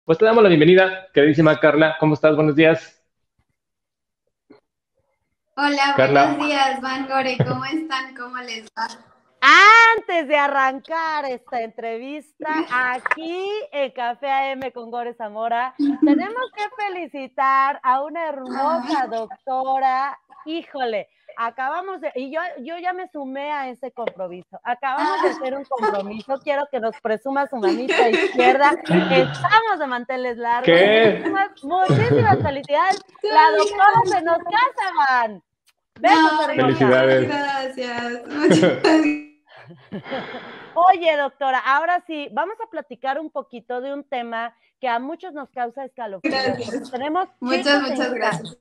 Pues te damos la bienvenida, queridísima Carla. ¿Cómo estás? Buenos días. Hola, buenos Carla, días, Van Gore, ¿cómo están? ¿Cómo les va? Antes de arrancar esta entrevista aquí en Café AM con Gore Zamora, tenemos que felicitar a una Ay, hermosa doctora. Híjole, yo ya me sumé a ese compromiso. Acabamos de ah, hacer un compromiso. Quiero que nos presuma su manita izquierda. Estamos de manteles largos. ¿qué? Muchísimas felicidades. La doctora se nos casa, Van. Besos, no, hermosa. muchas Felicidades. gracias, muchas Oye, doctora, ahora sí, vamos a platicar un poquito de un tema que a muchos nos causa escalofríos, porque gracias. tenemos Muchas, chicos en muchas casa. gracias.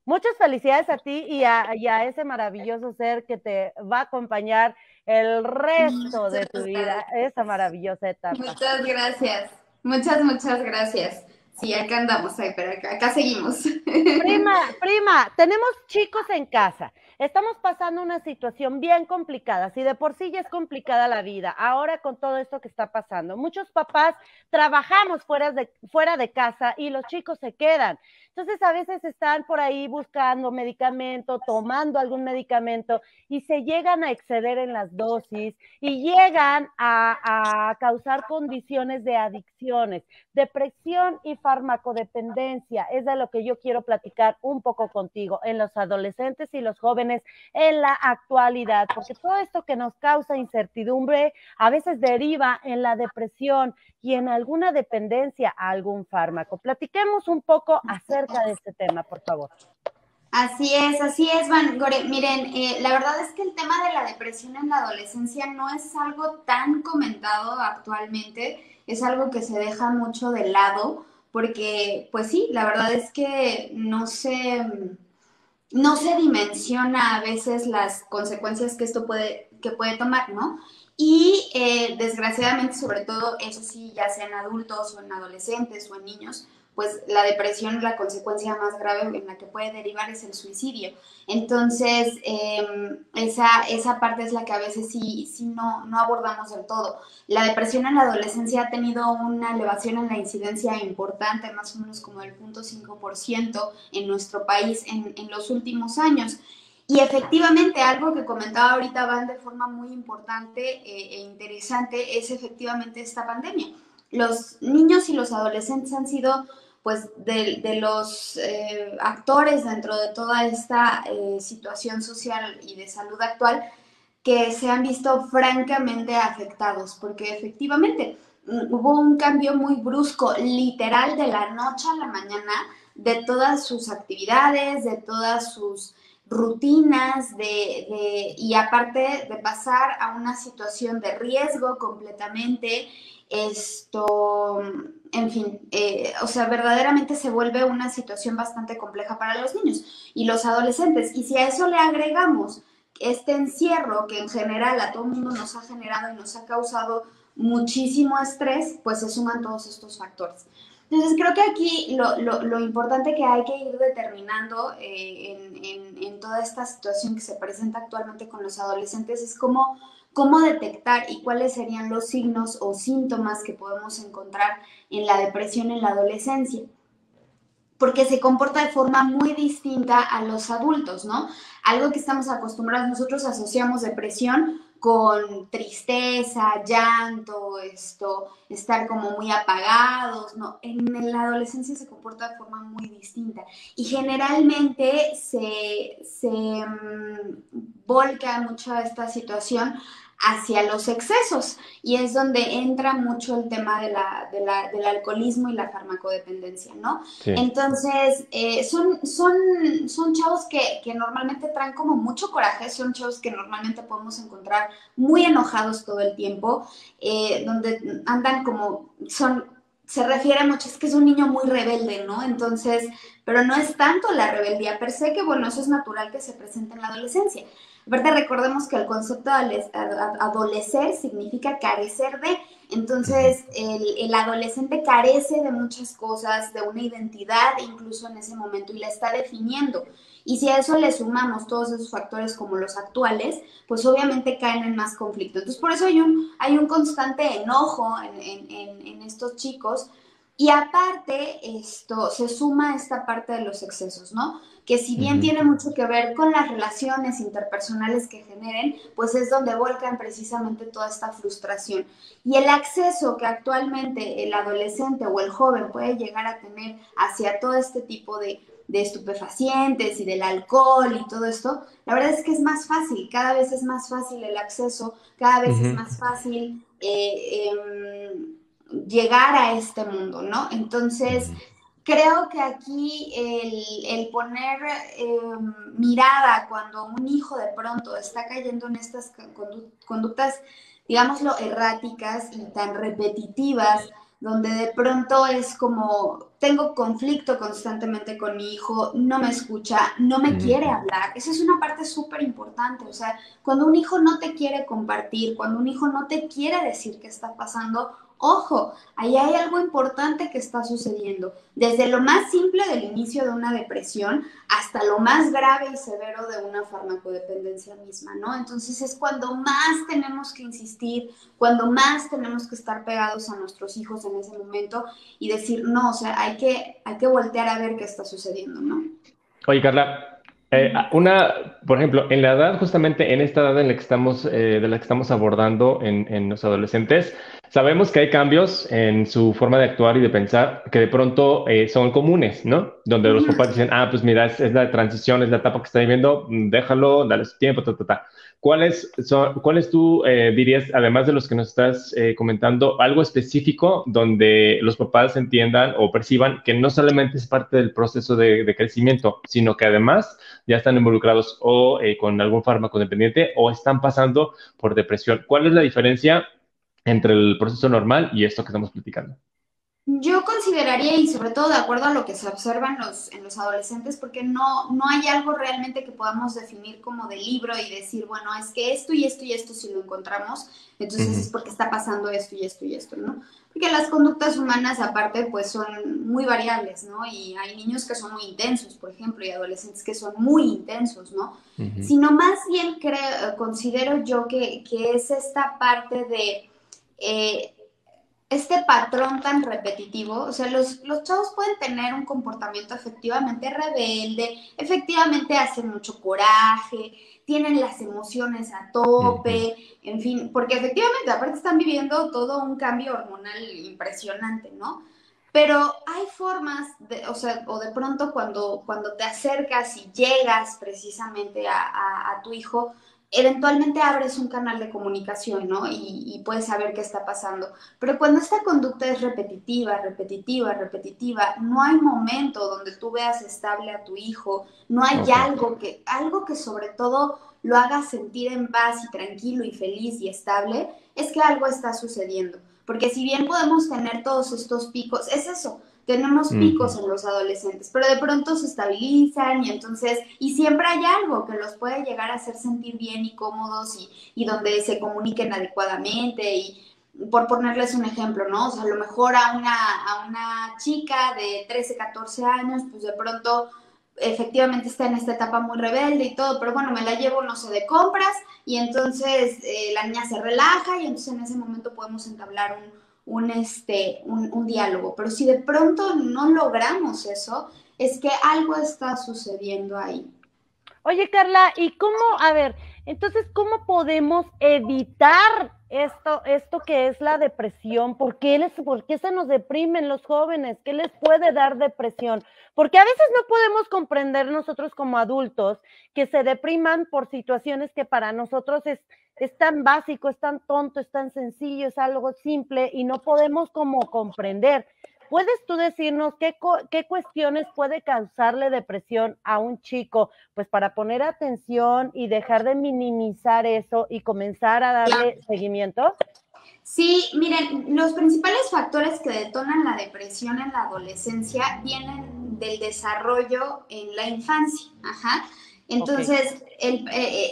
Muchas felicidades a ti y a ese maravilloso ser que te va a acompañar el resto de tu Muchas vida, esa gracias. maravillosa etapa. Muchas gracias. Muchas gracias. Sí, acá andamos, pero acá seguimos. Prima, tenemos chicos en casa. Estamos pasando una situación bien complicada. Si de por sí ya es complicada la vida, ahora con todo esto que está pasando, muchos papás trabajamos fuera de casa y los chicos se quedan. Entonces, a veces están por ahí buscando medicamento, tomando algún medicamento y se llegan a exceder en las dosis y llegan a causar condiciones de adicciones. Depresión y farmacodependencia es de lo que yo quiero platicar un poco contigo en los adolescentes y los jóvenes en la actualidad, porque todo esto que nos causa incertidumbre a veces deriva en la depresión y en alguna dependencia a algún fármaco. Platiquemos un poco acerca de este tema, por favor. Así es, Van Gore. Miren, la verdad es que el tema de la depresión en la adolescencia no es algo tan comentado actualmente, es algo que se deja mucho de lado, porque, pues sí, la verdad es que no se dimensiona a veces las consecuencias que que puede tomar, ¿no? Y desgraciadamente, sobre todo, eso sí, ya sea en adultos o en adolescentes o en niños, pues la depresión, la consecuencia más grave en la que puede derivar es el suicidio. Entonces, esa parte es la que a veces sí no abordamos del todo. La depresión en la adolescencia ha tenido una elevación en la incidencia importante, más o menos como del 0.5% en nuestro país en los últimos años. Y efectivamente, algo que comentaba ahorita Van de forma muy importante e interesante es efectivamente esta pandemia. Los niños y los adolescentes han sido pues de los actores dentro de toda esta situación social y de salud actual que se han visto francamente afectados, porque efectivamente hubo un cambio muy brusco, literal, de la noche a la mañana, de todas sus actividades, de todas sus rutinas, y aparte de pasar a una situación de riesgo completamente, en fin, o sea, verdaderamente se vuelve una situación bastante compleja para los niños y los adolescentes. Y si a eso le agregamos este encierro que en general a todo el mundo nos ha generado y nos ha causado muchísimo estrés, pues se suman todos estos factores. Entonces creo que aquí lo importante que hay que ir determinando en toda esta situación que se presenta actualmente con los adolescentes es cómo detectar y cuáles serían los signos o síntomas que podemos encontrar en la depresión en la adolescencia, porque se comporta de forma muy distinta a los adultos, ¿no? Algo que estamos acostumbrados, nosotros asociamos depresión con tristeza, llanto, estar como muy apagados, ¿no? En la adolescencia se comporta de forma muy distinta y generalmente volca mucho esta situación hacia los excesos y es donde entra mucho el tema del alcoholismo y la farmacodependencia, ¿no? Sí. Entonces, son chavos que normalmente traen como mucho coraje, son chavos que normalmente podemos encontrar muy enojados todo el tiempo, donde andan como, se refiere mucho, es que es un niño muy rebelde, ¿no? Entonces, pero no es tanto la rebeldía per se, que bueno, eso es natural que se presente en la adolescencia. Aparte, recordemos que el concepto de adolecer significa carecer de, Ujú. entonces el adolescente carece de muchas cosas, de una identidad incluso en ese momento y la está definiendo. Y si a eso le sumamos todos esos factores como los actuales, pues obviamente caen en más conflicto. Entonces por eso hay un constante enojo en estos chicos Y aparte, esto se suma a esta parte de los excesos, ¿no? Que si bien Ujú, tiene mucho que ver con las relaciones interpersonales que generen, pues es donde volcan precisamente toda esta frustración. Y el acceso que actualmente el adolescente o el joven puede llegar a tener hacia todo este tipo de estupefacientes y del alcohol y todo esto, la verdad es que es más fácil, cada vez es más fácil el acceso, cada vez es ujú, más fácil llegar a este mundo, ¿no? Entonces, ujú, creo que aquí el poner mirada cuando un hijo de pronto está cayendo en estas conductas, digámoslo, erráticas y tan repetitivas, donde de pronto es como, tengo conflicto constantemente con mi hijo, no me escucha, no me ujú. quiere hablar. Esa es una parte súper importante. O sea, cuando un hijo no te quiere compartir, cuando un hijo no te quiere decir qué está pasando, ojo, ahí hay algo importante que está sucediendo. Desde lo más simple del inicio de una depresión hasta lo más grave y severo de una farmacodependencia misma, ¿no? Entonces es cuando más tenemos que insistir, cuando más tenemos que estar pegados a nuestros hijos en ese momento y decir, no, o sea, hay que voltear a ver qué está sucediendo, ¿no? Oye, Carla, por ejemplo, en la edad, justamente en esta edad en la que estamos, de la que estamos abordando en los adolescentes, sabemos que hay cambios en su forma de actuar y de pensar que de pronto son comunes, ¿no? Donde los papás dicen, ah, pues mira, es la transición, es la etapa que está viviendo, déjalo, dale su tiempo, ta, ta, ta. ¿Cuáles tú dirías, además de los que nos estás comentando, algo específico donde los papás entiendan o perciban que no solamente es parte del proceso de crecimiento, sino que además ya están involucrados o con algún fármaco dependiente o están pasando por depresión? ¿Cuál es la diferencia entre el proceso normal y esto que estamos platicando? Yo consideraría, y sobre todo de acuerdo a lo que se observa en los adolescentes, porque no hay algo realmente que podamos definir como de libro y decir, bueno, es que esto y esto y esto si lo encontramos, entonces es Ujú, porque está pasando esto y esto y esto, ¿no? Porque las conductas humanas aparte pues son muy variables, ¿no? Y hay niños que son muy intensos, por ejemplo, y adolescentes que son muy intensos, ¿no? ujú, Sino más bien considero yo que es esta parte de... este patrón tan repetitivo, o sea, los chavos pueden tener un comportamiento efectivamente rebelde, efectivamente hacen mucho coraje, tienen las emociones a ujú. tope, en fin, porque efectivamente aparte están viviendo todo un cambio hormonal impresionante, ¿no? Pero hay formas, de, o sea, o de pronto cuando te acercas y llegas precisamente a tu hijo, eventualmente abres un canal de comunicación, ¿no? Y puedes saber qué está pasando. Pero cuando esta conducta es repetitiva, repetitiva, repetitiva, no hay momento donde tú veas estable a tu hijo, no hay Ok. algo que sobre todo lo haga sentir en paz y tranquilo y feliz y estable, es que algo está sucediendo. Porque si bien podemos tener todos estos picos, es eso, tenemos Ujú. picos en los adolescentes, pero de pronto se estabilizan y entonces, y siempre hay algo que los puede llegar a hacer sentir bien y cómodos y donde se comuniquen adecuadamente y por ponerles un ejemplo, ¿no? O sea, a lo mejor a una chica de 13, 14 años, pues de pronto efectivamente está en esta etapa muy rebelde y todo, pero bueno, me la llevo, no sé, de compras y entonces la niña se relaja y entonces en ese momento podemos entablar un diálogo. Pero si de pronto no logramos eso, es que algo está sucediendo ahí. Oye, Carla, ¿y cómo, a ver, entonces, cómo podemos evitar esto que es la depresión? ¿Por qué se nos deprimen los jóvenes? ¿Qué les puede dar depresión? Porque a veces no podemos comprender nosotros como adultos que se depriman por situaciones que para nosotros es tan básico, es tan tonto, es tan sencillo, es algo simple y no podemos como comprender. ¿Puedes tú decirnos qué cuestiones puede causarle depresión a un chico? Pues para poner atención y dejar de minimizar eso y comenzar a darle seguimiento. Sí, miren, los principales factores que detonan la depresión en la adolescencia vienen del desarrollo en la infancia. Ajá. Ok. Entonces,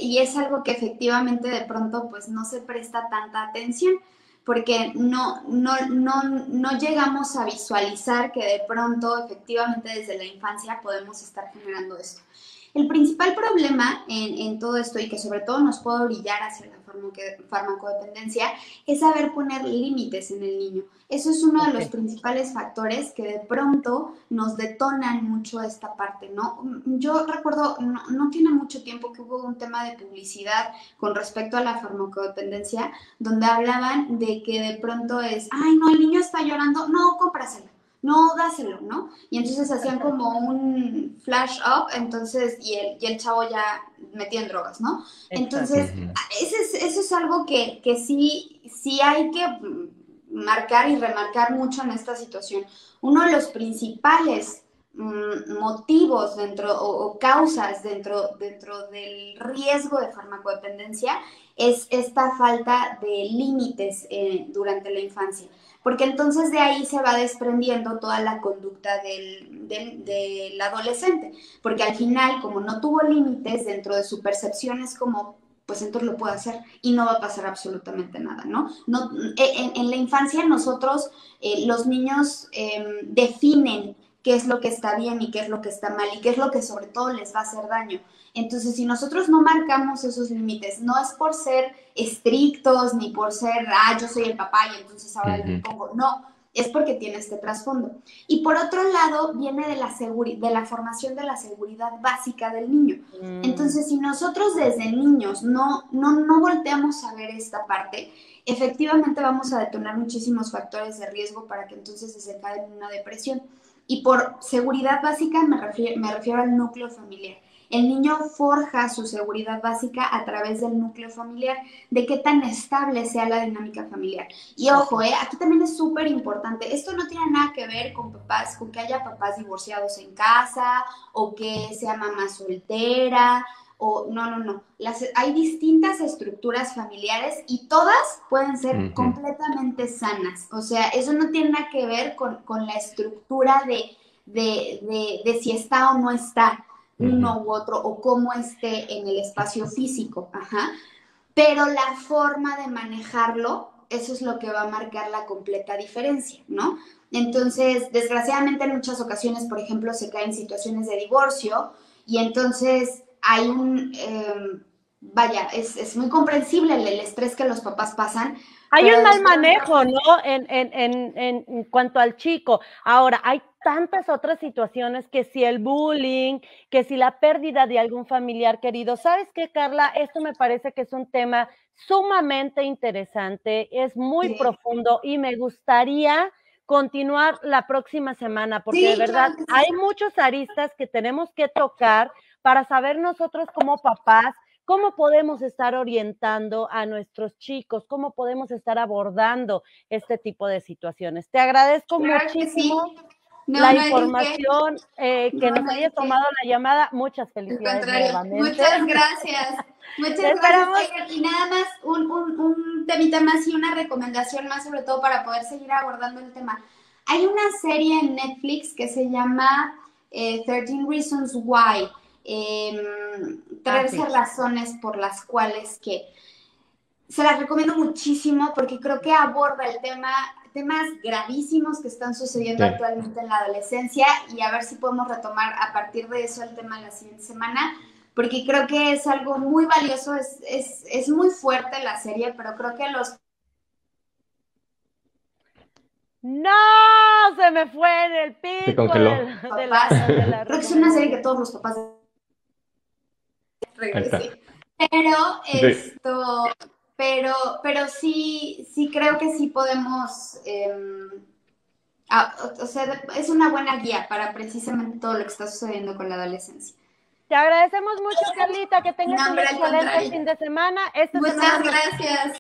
y es algo que efectivamente de pronto pues no se presta tanta atención porque no llegamos a visualizar que de pronto efectivamente desde la infancia podemos estar generando esto. El principal problema en todo esto y que sobre todo nos puede orillar hacia la farmacodependencia es saber poner límites en el niño. Eso es uno de los principales factores que de pronto nos detonan mucho esta parte, ¿no? Yo recuerdo, no tiene mucho tiempo que hubo un tema de publicidad con respecto a la farmacodependencia, donde hablaban de que de pronto es, ay, no, el niño está llorando, no, cómpraselo. No, dáselo, ¿no? Y entonces hacían como un flash up, entonces, y el chavo ya metía en drogas, ¿no? Entonces, eso es algo que sí hay que marcar y remarcar mucho en esta situación. Uno de los principales motivos o causas dentro del riesgo de farmacodependencia es esta falta de límites durante la infancia, porque entonces de ahí se va desprendiendo toda la conducta del adolescente, porque al final, como no tuvo límites dentro de su percepción, es como, pues entonces lo puedo hacer y no va a pasar absolutamente nada, ¿no? En la infancia nosotros, los niños definen qué es lo que está bien y qué es lo que está mal y qué es lo que sobre todo les va a hacer daño. Entonces, si nosotros no marcamos esos límites, no es por ser estrictos ni por ser, yo soy el papá y entonces ahora le pongo, no, es porque tiene este trasfondo. Y por otro lado, viene de la formación de la seguridad básica del niño. Entonces, si nosotros desde niños no volteamos a ver esta parte, efectivamente vamos a detonar muchísimos factores de riesgo para que entonces se desencadene una depresión. Y por seguridad básica me refiero al núcleo familiar. El niño forja su seguridad básica a través del núcleo familiar, de qué tan estable sea la dinámica familiar. Y ojo, aquí también es súper importante, esto no tiene nada que ver con que haya papás divorciados en casa, o que sea mamá soltera, o no. Hay distintas estructuras familiares y todas pueden ser completamente sanas. O sea, eso no tiene nada que ver con la estructura de si está o no está uno u otro, o cómo esté en el espacio físico. Pero la forma de manejarlo, eso es lo que va a marcar la completa diferencia, ¿no? Entonces, desgraciadamente en muchas ocasiones, por ejemplo, se caen situaciones de divorcio y entonces hay es muy comprensible el estrés que los papás pasan. Hay un mal manejo, ¿no? En cuanto al chico. Ahora, hay tantas otras situaciones, que si el bullying, que si la pérdida de algún familiar querido. ¿Sabes qué, Carla? Esto me parece que es un tema sumamente interesante, es muy profundo y me gustaría continuar la próxima semana, porque de verdad hay muchos aristas que tenemos que tocar para saber nosotros como papás cómo podemos estar orientando a nuestros chicos, cómo podemos estar abordando este tipo de situaciones. Te agradezco muchísimo la información, que nos hayas tomado la llamada. Muchas felicidades nuevamente. Muchas gracias. Muchas gracias. Y nada más, un temita más y una recomendación más, sobre todo para poder seguir abordando el tema. Hay una serie en Netflix que se llama 13 Reasons Why. 13 razones por las cuales que se las recomiendo muchísimo, porque creo que aborda el temas gravísimos que están sucediendo actualmente en la adolescencia, y a ver si podemos retomar a partir de eso el tema la siguiente semana, porque creo que es algo muy valioso, es muy fuerte la serie, pero creo que ¡No! Se me fue en el pico. Se congeló. Creo que es una serie que todos los papás regresé. Pero sí creo que sí podemos, o sea, es una buena guía para precisamente todo lo que está sucediendo con la adolescencia. Te agradecemos mucho, Carlita, que tengas un excelente fin de semana. Muchas gracias.